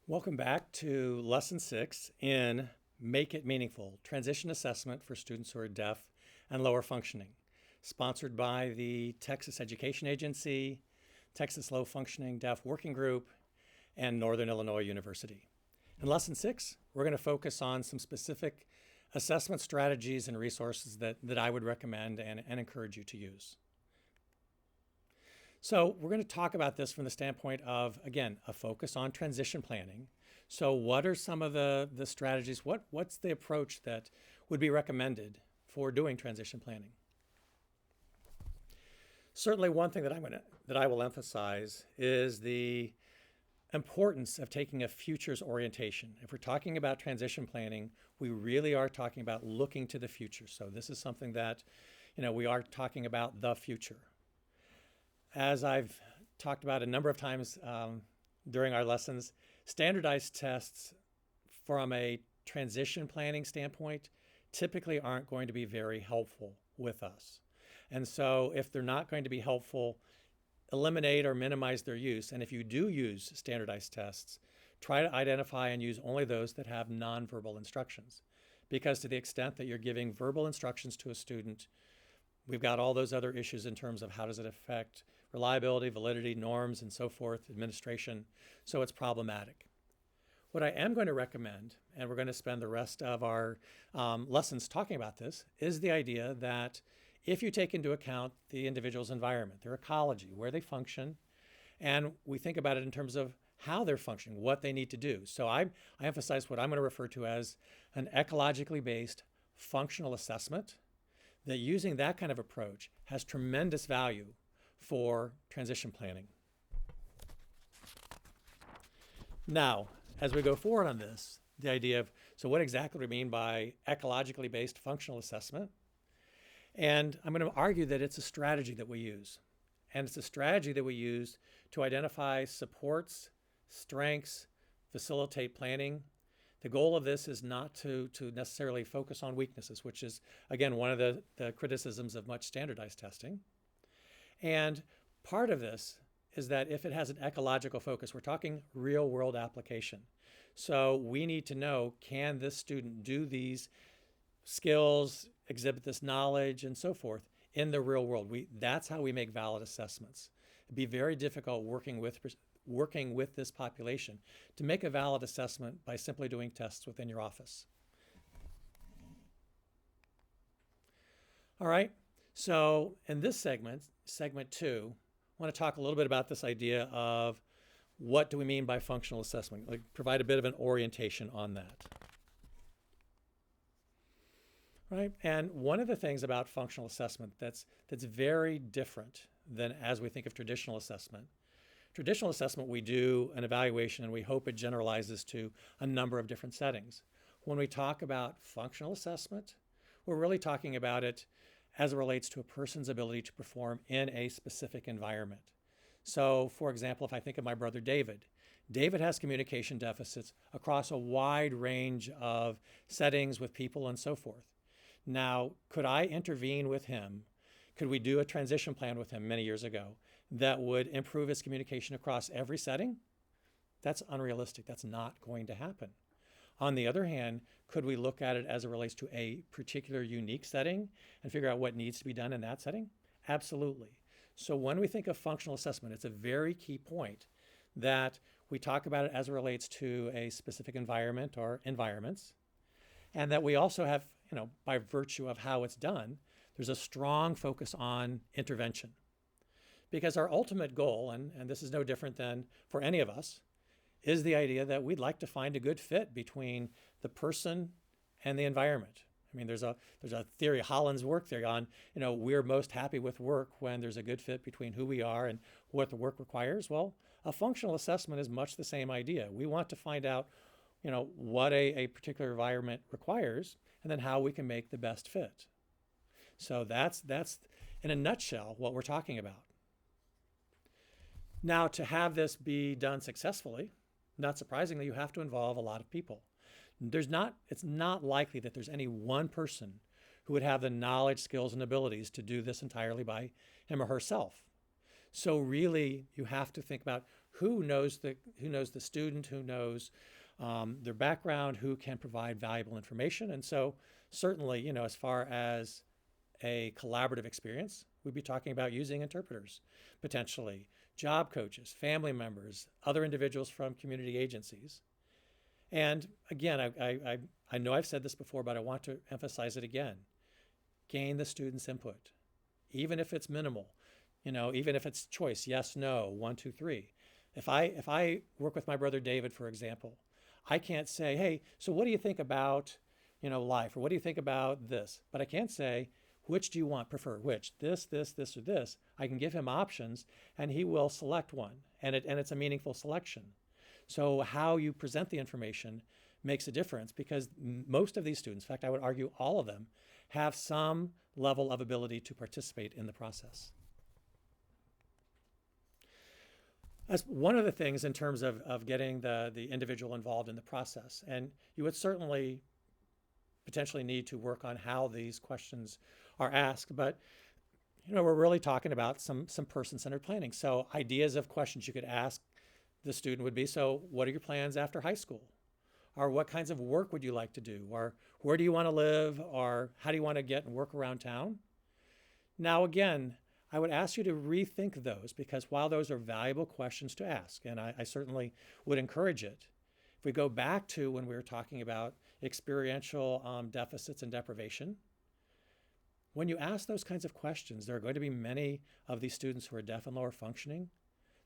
Welcome back to Lesson 6 in Make It Meaningful, Transition Assessment for Students Who are Deaf and Lower Functioning, sponsored by the Texas Education Agency, Texas Low Functioning Deaf Working Group, and Northern Illinois University. In Lesson 6, we're going to focus on some specific assessment strategies and resources that I would recommend and encourage you to use. So we're going to talk about this from the standpoint of, again, a focus on transition planning. So what are some of the strategies? What's the approach that would be recommended for doing transition planning? Certainly one thing that I will emphasize is the importance of taking a futures orientation. If we're talking about transition planning, we really are talking about looking to the future. So this is something that, we are talking about the future. As I've talked about a number of times during our lessons, standardized tests from a transition planning standpoint typically aren't going to be very helpful with us. And so if they're not going to be helpful, eliminate or minimize their use. And if you do use standardized tests, try to identify and use only those that have nonverbal instructions. Because to the extent that you're giving verbal instructions to a student, we've got all those other issues in terms of how does it affect reliability, validity, norms, and so forth, administration. So it's problematic. What I am going to recommend, and we're going to spend the rest of our lessons talking about this, is the idea that if you take into account the individual's environment, their ecology, where they function, and we think about it in terms of how they're functioning, what they need to do. So I emphasize what I'm going to refer to as an ecologically based functional assessment, that using that kind of approach has tremendous value for transition planning. Now, as we go forward on this, the idea of, so what exactly do we mean by ecologically based functional assessment? And I'm going to argue that it's a strategy that we use. And it's a strategy that we use to identify supports, strengths, facilitate planning. The goal of this is not to necessarily focus on weaknesses, which is, again, one of the criticisms of much standardized testing. And part of this is that if it has an ecological focus, we're talking real world application. So we need to know, can this student do these skills, exhibit this knowledge, and so forth in the real world? That's how we make valid assessments. It'd be very difficult working with this population to make a valid assessment by simply doing tests within your office. All right, so in this segment 2, I want to talk a little bit about this idea of what do we mean by functional assessment, like provide a bit of an orientation on that. Right, and one of the things about functional assessment that's very different than as we think of traditional assessment. Traditional assessment, we do an evaluation and we hope it generalizes to a number of different settings. When we talk about functional assessment, we're really talking about it as it relates to a person's ability to perform in a specific environment. So, for example, if I think of my brother David, David has communication deficits across a wide range of settings with people and so forth. Now, could I intervene with him? Could we do a transition plan with him many years ago that would improve his communication across every setting? That's unrealistic. That's not going to happen. On the other hand, could we look at it as it relates to a particular unique setting and figure out what needs to be done in that setting? Absolutely. So when we think of functional assessment, it's a very key point that we talk about it as it relates to a specific environment or environments, and that we also have, by virtue of how it's done, there's a strong focus on intervention. Because our ultimate goal, and this is no different than for any of us, is the idea that we'd like to find a good fit between the person and the environment. I mean, there's a theory, Holland's work theory on, we're most happy with work when there's a good fit between who we are and what the work requires. Well, a functional assessment is much the same idea. We want to find out, what a particular environment requires and then how we can make the best fit. So that's in a nutshell what we're talking about. Now, to have this be done successfully, not surprisingly, you have to involve a lot of people. It's not likely that there's any one person who would have the knowledge, skills, and abilities to do this entirely by him or herself. So really, you have to think about who knows the student, who knows their background, who can provide valuable information. And so certainly, as far as a collaborative experience, we'd be talking about using interpreters, potentially job coaches, family members, other individuals from community agencies. And again, I know I've said this before, but I want to emphasize it again. Gain the student's input, even if it's minimal, even if it's choice, yes, no, 1, 2, 3. If I work with my brother David, for example, I can't say, hey, so what do you think about, life, or what do you think about this? But I can't say, which do you prefer? Which? This, or this. I can give him options, and he will select one, and it's a meaningful selection. So how you present the information makes a difference, because most of these students, in fact, I would argue all of them, have some level of ability to participate in the process. That's one of the things in terms of getting the individual involved in the process. And you would certainly potentially need to work on how these questions are asked. But we're really talking about some person-centered planning. So ideas of questions you could ask the student would be, so what are your plans after high school? Or what kinds of work would you like to do? Or where do you want to live? Or how do you want to get and work around town? Now, again, I would ask you to rethink those, because while those are valuable questions to ask, and I certainly would encourage it, if we go back to when we were talking about experiential deficits and deprivation, when you ask those kinds of questions, there are going to be many of these students who are deaf and lower functioning.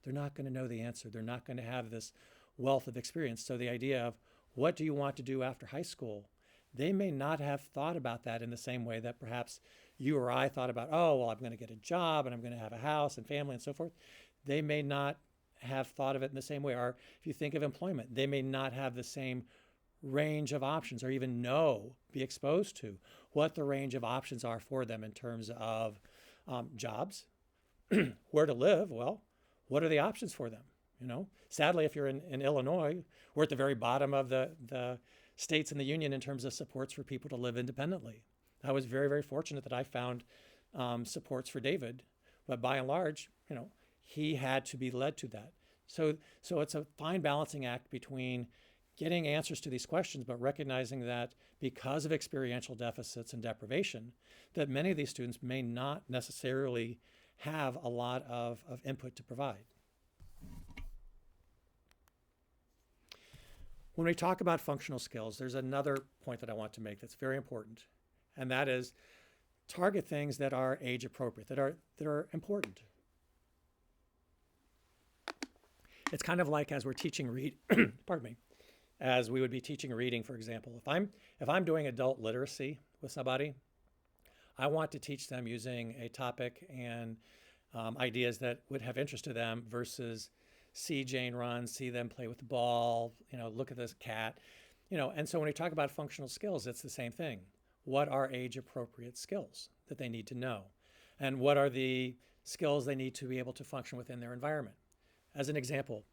They're not going to know the answer. They're not going to have this wealth of experience. So the idea of what do you want to do after high school, they may not have thought about that in the same way that perhaps you or I thought about, oh, well, I'm going to get a job and I'm going to have a house and family and so forth. They may not have thought of it in the same way. Or if you think of employment, they may not have the same range of options, or even be exposed to what the range of options are for them in terms of jobs, where to live. Well, what are the options for them? Sadly, if you're in Illinois, we're at the very bottom of the states in the union in terms of supports for people to live independently. I was very, very fortunate that I found supports for David, but by and large, he had to be led to that. So it's a fine balancing act between getting answers to these questions, but recognizing that because of experiential deficits and deprivation, that many of these students may not necessarily have a lot of input to provide. When we talk about functional skills, there's another point that I want to make that's very important, and that is target things that are age appropriate, that are important. It's kind of like as we're teaching pardon me, as we would be teaching reading, for example. If I'm doing adult literacy with somebody, I want to teach them using a topic and ideas that would have interest to them versus see Jane run, see them play with the ball, look at this cat, and so when we talk about functional skills, it's the same thing. What are age appropriate skills that they need to know? And what are the skills they need to be able to function within their environment? As an example,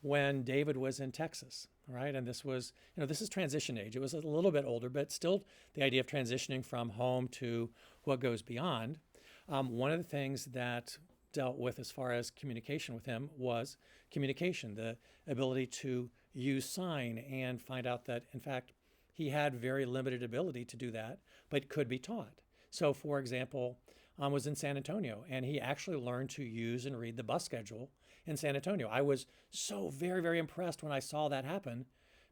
when David was in Texas, right, and this was, this is transition age. It was a little bit older, but still the idea of transitioning from home to what goes beyond. One of the things that dealt with as far as communication with him was communication, the ability to use sign and find out that, in fact, he had very limited ability to do that, but could be taught. So, for example, was in San Antonio, and he actually learned to use and read the bus schedule in San Antonio. I was so very, very impressed when I saw that happen,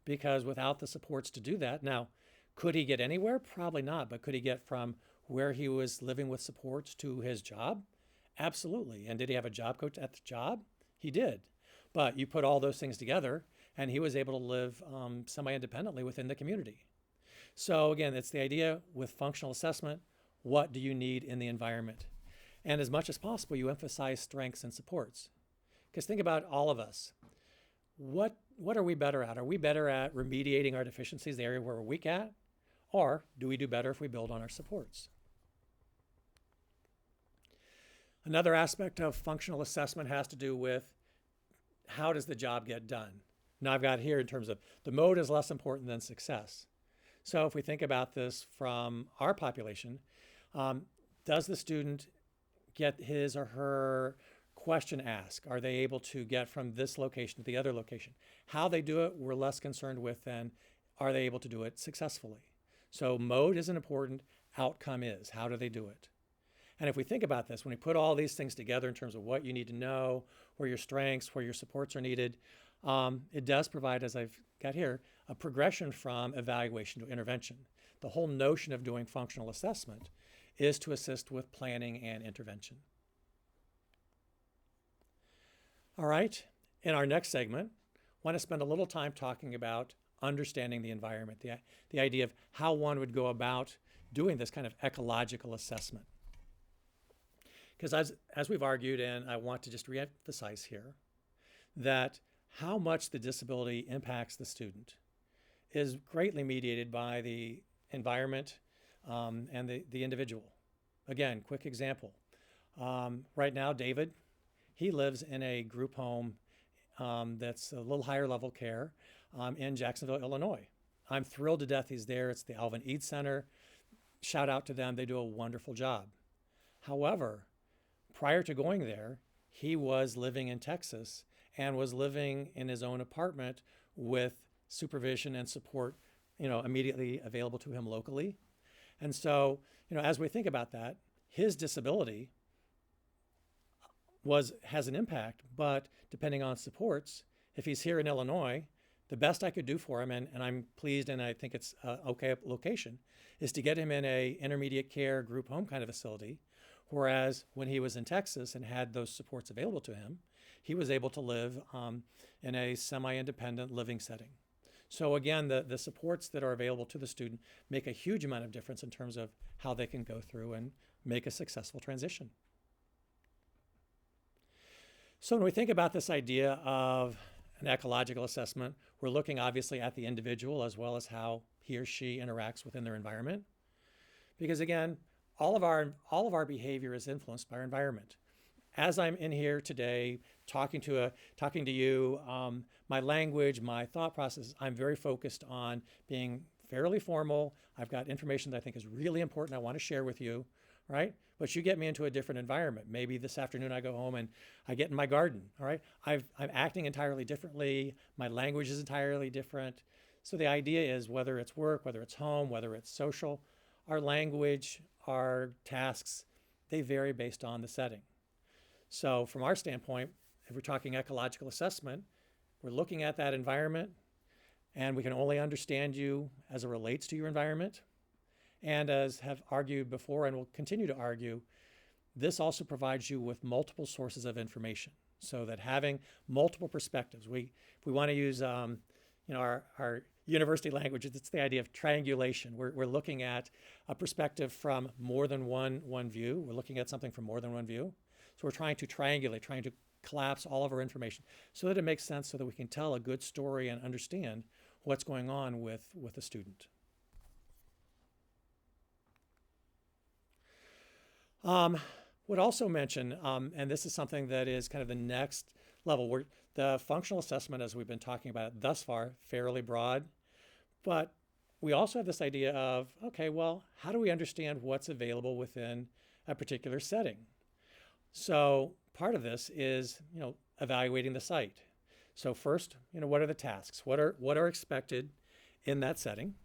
because without the supports to do that, now, could he get anywhere? Probably not, but could he get from where he was living with supports to his job? Absolutely. And did he have a job coach at the job? He did. But you put all those things together, and he was able to live semi-independently within the community. So again, it's the idea with functional assessment, what do you need in the environment? And as much as possible, you emphasize strengths and supports. Because think about all of us. What are we better at? Are we better at remediating our deficiencies, the area where we're weak at? Or do we do better if we build on our supports? Another aspect of functional assessment has to do with how does the job get done? Now I've got here in terms of the mode is less important than success. So if we think about this from our population, does the student get his or her question asked? Are they able to get from this location to the other location? How they do it, we're less concerned with than are they able to do it successfully? So mode isn't important, outcome is. How do they do it? And if we think about this, when we put all these things together in terms of what you need to know, where your strengths, where your supports are needed, it does provide, as I've got here, a progression from evaluation to intervention. The whole notion of doing functional assessment is to assist with planning and intervention. All right, in our next segment, I want to spend a little time talking about understanding the environment, the idea of how one would go about doing this kind of ecological assessment. Because as we've argued, and I want to just reemphasize here, that how much the disability impacts the student is greatly mediated by the environment and the individual. Again, quick example. Right now, David, he lives in a group home that's a little higher level care in Jacksonville, Illinois. I'm thrilled to death he's there. It's the Alvin Eads Center. Shout out to them. They do a wonderful job. However, prior to going there, he was living in Texas and was living in his own apartment with supervision and support, immediately available to him locally. And so, as we think about that, his disability has an impact, but depending on supports, if he's here in Illinois, the best I could do for him, and I'm pleased and I think it's okay location, is to get him in a intermediate care group home kind of facility. Whereas when he was in Texas and had those supports available to him, he was able to live in a semi-independent living setting. So again, the supports that are available to the student make a huge amount of difference in terms of how they can go through and make a successful transition. So when we think about this idea of an ecological assessment, we're looking obviously at the individual as well as how he or she interacts within their environment. Because again, all of our behavior is influenced by our environment. As I'm in here today talking to you, my language, my thought process, I'm very focused on being fairly formal. I've got information that I think is really important I want to share with you, right? But you get me into a different environment. Maybe this afternoon I go home and I get in my garden, all right? I'm acting entirely differently. My language is entirely different. So the idea is whether it's work, whether it's home, whether it's social, our language, our tasks, they vary based on the setting. So from our standpoint, if we're talking ecological assessment, we're looking at that environment and we can only understand you as it relates to your environment. And as have argued before and will continue to argue, this also provides you with multiple sources of information so that having multiple perspectives, if we want to use our university language, it's the idea of triangulation. We're looking at a perspective from more than one view. We're looking at something from more than one view. So we're trying to triangulate, trying to collapse all of our information so that it makes sense so that we can tell a good story and understand what's going on with a student. Would also mention, and this is something that is kind of the next level, where the functional assessment, as we've been talking about it thus far, fairly broad, but we also have this idea of, okay, well, how do we understand what's available within a particular setting? So part of this is, evaluating the site. So first, what are the tasks? What are expected in that setting?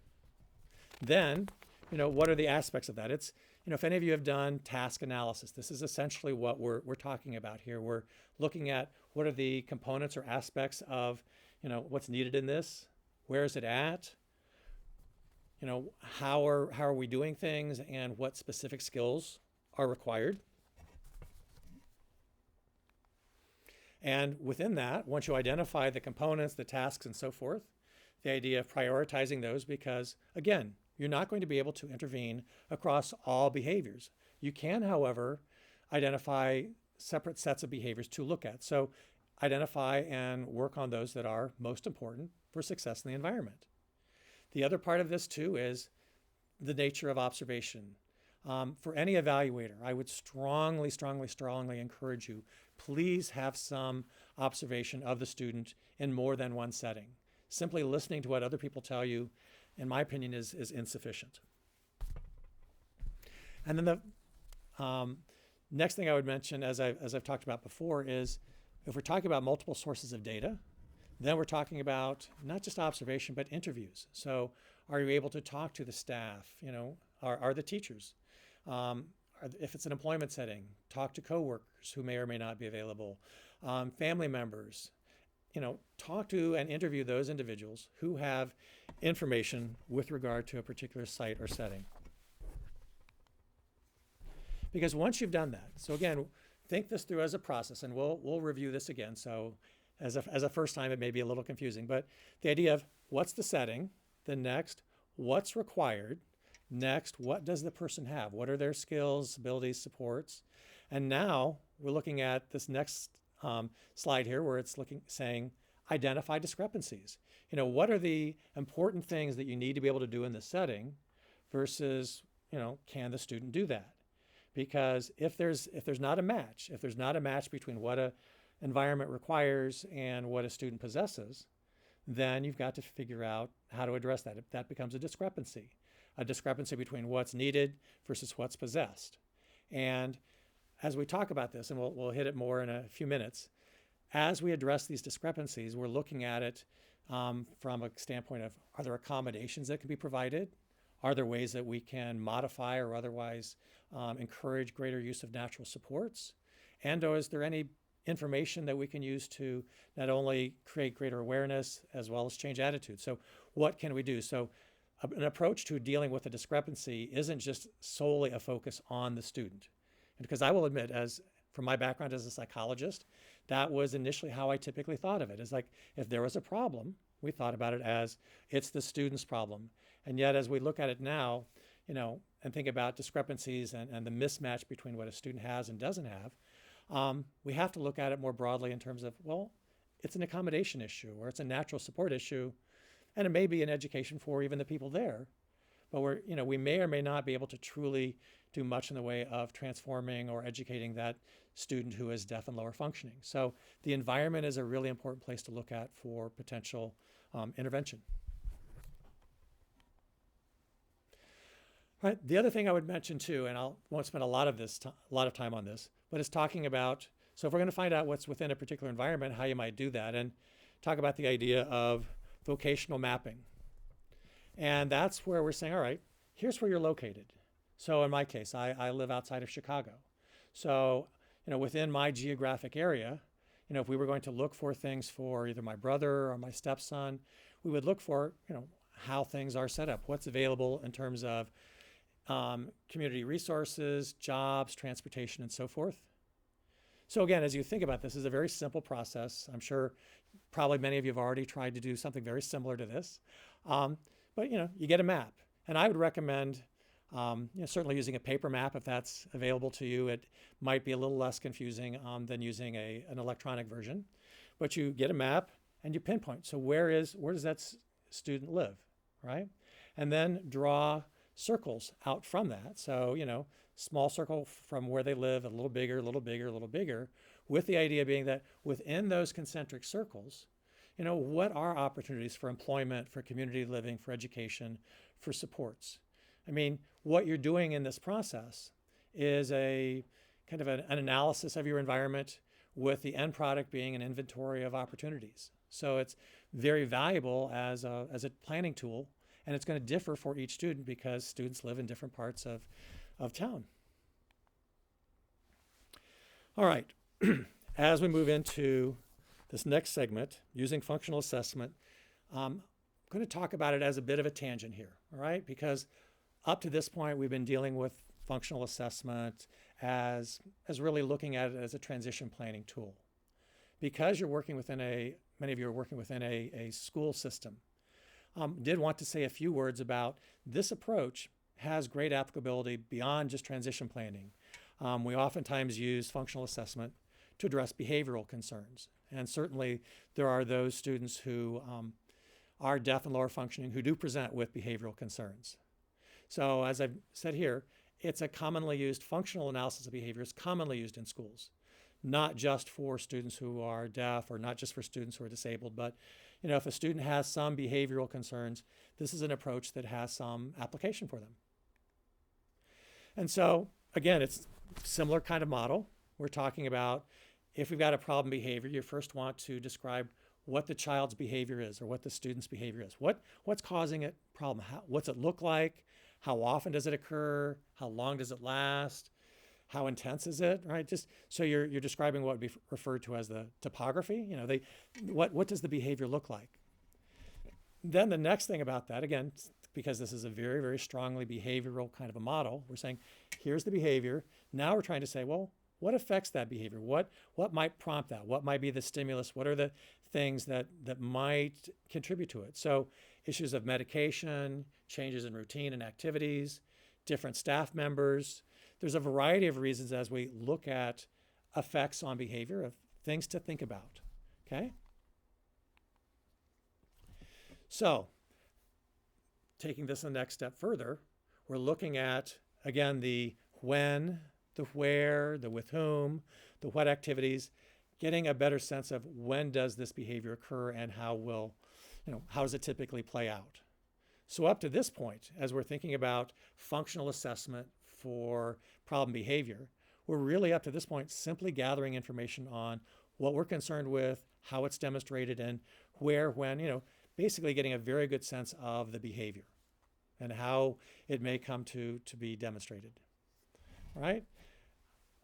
Then, what are the aspects of that? It's, if any of you have done task analysis, this is essentially what we're talking about here. We're looking at what are the components or aspects of, what's needed in this, where is it at, how are we doing things, and what specific skills are required. And within that, once you identify the components, the tasks, and so forth, the idea of prioritizing those, because again, you're not going to be able to intervene across all behaviors. You can, however, identify separate sets of behaviors to look at. So identify and work on those that are most important for success in the environment. The other part of this too is the nature of observation. For any evaluator, I would strongly encourage you, please have some observation of the student in more than one setting. Simply listening to what other people tell you, in my opinion, is insufficient. And then Next thing I would mention, as I've talked about before, is if we're talking about multiple sources of data, then we're talking about not just observation, but interviews. So are you able to talk to the staff? You know, are the teachers? If it's an employment setting, talk to coworkers who may or may not be available, family members. You know, talk to and interview those individuals who have information with regard to a particular site or setting. Because once you've done that, so again, think this through as a process, and we'll review this again. So as a first time, it may be a little confusing, but the idea of what's the setting, the next, what's required, next, what does the person have? What are their skills, abilities, supports? And now we're looking at this next slide here where it's saying identify discrepancies. You know, what are the important things that you need to be able to do in the setting versus, you know, can the student do that? Because if there's not a match, if there's not a match between what a environment requires and what a student possesses, then you've got to figure out how to address that. That becomes a discrepancy between what's needed versus what's possessed. And as we talk about this, and we'll hit it more in a few minutes, as we address these discrepancies, we're looking at it from a standpoint of, are there accommodations that can be provided? Are there ways that we can modify or otherwise encourage greater use of natural supports? And or is there any information that we can use to not only create greater awareness as well as change attitudes? So what can we do? So an approach to dealing with a discrepancy isn't just solely a focus on the student. And because I will admit, as from my background as a psychologist, that was initially how I typically thought of it. It's like, if there was a problem, we thought about it as it's the student's problem. And yet, as we look at it now, you know, and think about discrepancies and the mismatch between what a student has and doesn't have, we have to look at it more broadly in terms of, well, it's an accommodation issue or it's a natural support issue, and it may be an education for even the people there. But we may or may not be able to truly do much in the way of transforming or educating that student who is deaf and lower functioning. So the environment is a really important place to look at for potential intervention. Right. The other thing I would mention too, and I won't spend a lot of time on this, but is talking about, so if we're going to find out what's within a particular environment, how you might do that, and talk about the idea of vocational mapping. And that's where we're saying, all right, here's where you're located. So in my case, I live outside of Chicago. So, within my geographic area, if we were going to look for things for either my brother or my stepson, we would look for, how things are set up, what's available in terms of community resources, jobs, transportation, and so forth. So again, as you think about this, is a very simple process. I'm sure probably many of you have already tried to do something very similar to this. But you get a map, and I would recommend certainly using a paper map if that's available to you. It might be a little less confusing than using an electronic version, but you get a map and you pinpoint. So where does that student live, right? And then draw circles out from that. So small circle from where they live, a little bigger, a little bigger, a little bigger, with the idea being that within those concentric circles, what are opportunities for employment, for community living, for education, for supports? I mean, what you're doing in this process is a kind of an analysis of your environment with the end product being an inventory of opportunities. So it's very valuable as a planning tool, and it's going to differ for each student because students live in different parts of town. All right, as we move into this next segment, using functional assessment, I'm going to talk about it as a bit of a tangent here, all right? Because up to this point, we've been dealing with functional assessment as really looking at it as a transition planning tool. Because you're working within many of you are working within a school system, did want to say a few words about this approach has great applicability beyond just transition planning. We oftentimes use functional assessment to address behavioral concerns. And certainly there are those students who are deaf and lower functioning who do present with behavioral concerns. So as I've said here, it's a commonly used functional analysis of behavior is commonly used in schools, not just for students who are deaf or not just for students who are disabled, but if a student has some behavioral concerns, this is an approach that has some application for them. And so again, it's similar kind of model. We're talking about if we've got a problem behavior, you first want to describe what the child's behavior is or what the student's behavior is. What's causing it problem? What's it look like? How often does it occur? How long does it last? How intense is it? Right? Just so you're describing what would be referred to as the topography. You know, what does the behavior look like? Then the next thing about that, again, because this is a very, very strongly behavioral kind of a model, we're saying, here's the behavior. Now we're trying to say, well, what affects that behavior? What might prompt that? What might be the stimulus? What are the things that might contribute to it? So issues of medication, changes in routine and activities, different staff members. There's a variety of reasons as we look at effects on behavior of things to think about, okay? So taking this the next step further, we're looking at, again, the when, the where, the with whom, the what activities, getting a better sense of when does this behavior occur and how does it typically play out. So up to this point, as we're thinking about functional assessment for problem behavior, we're really up to this point simply gathering information on what we're concerned with, how it's demonstrated, and where, when, basically getting a very good sense of the behavior and how it may come to be demonstrated, right?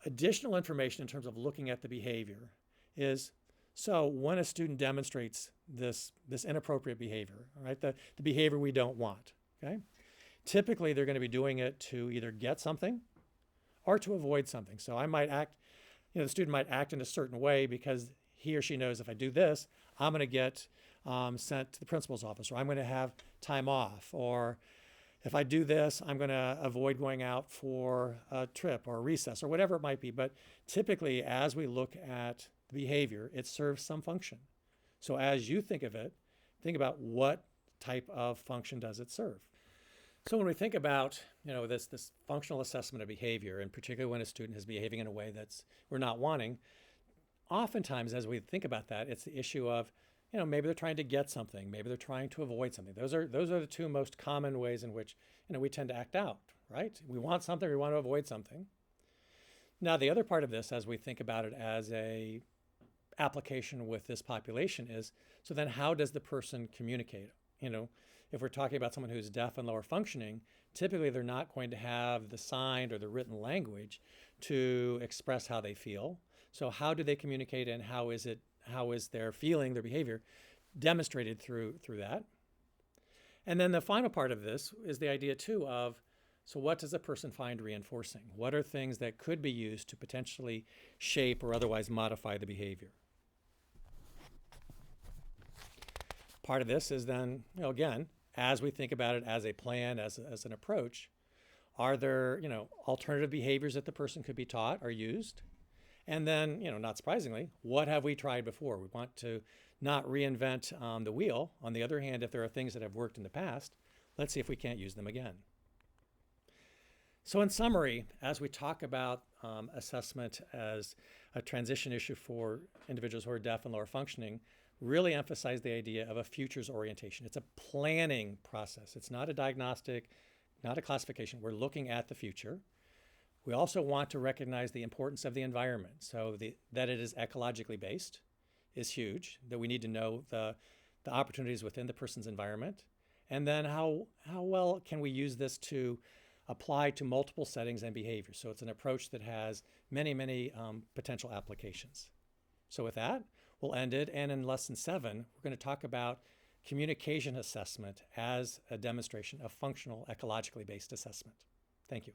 Additional information in terms of looking at the behavior is, so when a student demonstrates this inappropriate behavior, right, the behavior we don't want, okay? Typically, they're going to be doing it to either get something or to avoid something. So I might act, the student might act in a certain way because he or she knows if I do this, I'm going to get sent to the principal's office, or I'm going to have time off, or if I do this, I'm going to avoid going out for a trip or a recess or whatever it might be. But typically, as we look at the behavior, it serves some function. So as you think of it, think about what type of function does it serve. So when we think about this functional assessment of behavior, and particularly when a student is behaving in a way that's we're not wanting, oftentimes as we think about that, it's the issue of maybe they're trying to get something, maybe they're trying to avoid something. Those are the two most common ways in which we tend to act out, right? We want something, we want to avoid something. Now the other part of this, as we think about it as a application with this population, is so then how does the person communicate? If we're talking about someone who's deaf and lower functioning, typically they're not going to have the signed or the written language to express how they feel. So how do they communicate, and how is their feeling, their behavior demonstrated through that? And then the final part of this is the idea too of, so what does a person find reinforcing? What are things that could be used to potentially shape or otherwise modify the behavior? Part of this is then, again, as we think about it as a plan, as an approach, are there, alternative behaviors that the person could be taught or used? And then, not surprisingly, what have we tried before? We want to not reinvent the wheel. On the other hand, if there are things that have worked in the past, let's see if we can't use them again. So in summary, as we talk about assessment as a transition issue for individuals who are deaf and lower functioning, really emphasize the idea of a futures orientation. It's a planning process. It's not a diagnostic, not a classification. We're looking at the future. We also want to recognize the importance of the environment. So that it is ecologically based is huge, that we need to know the opportunities within the person's environment. And then how well can we use this to apply to multiple settings and behaviors. So it's an approach that has many, many potential applications. So with that, we'll end it. And in lesson 7, we're going to talk about communication assessment as a demonstration of functional ecologically based assessment. Thank you.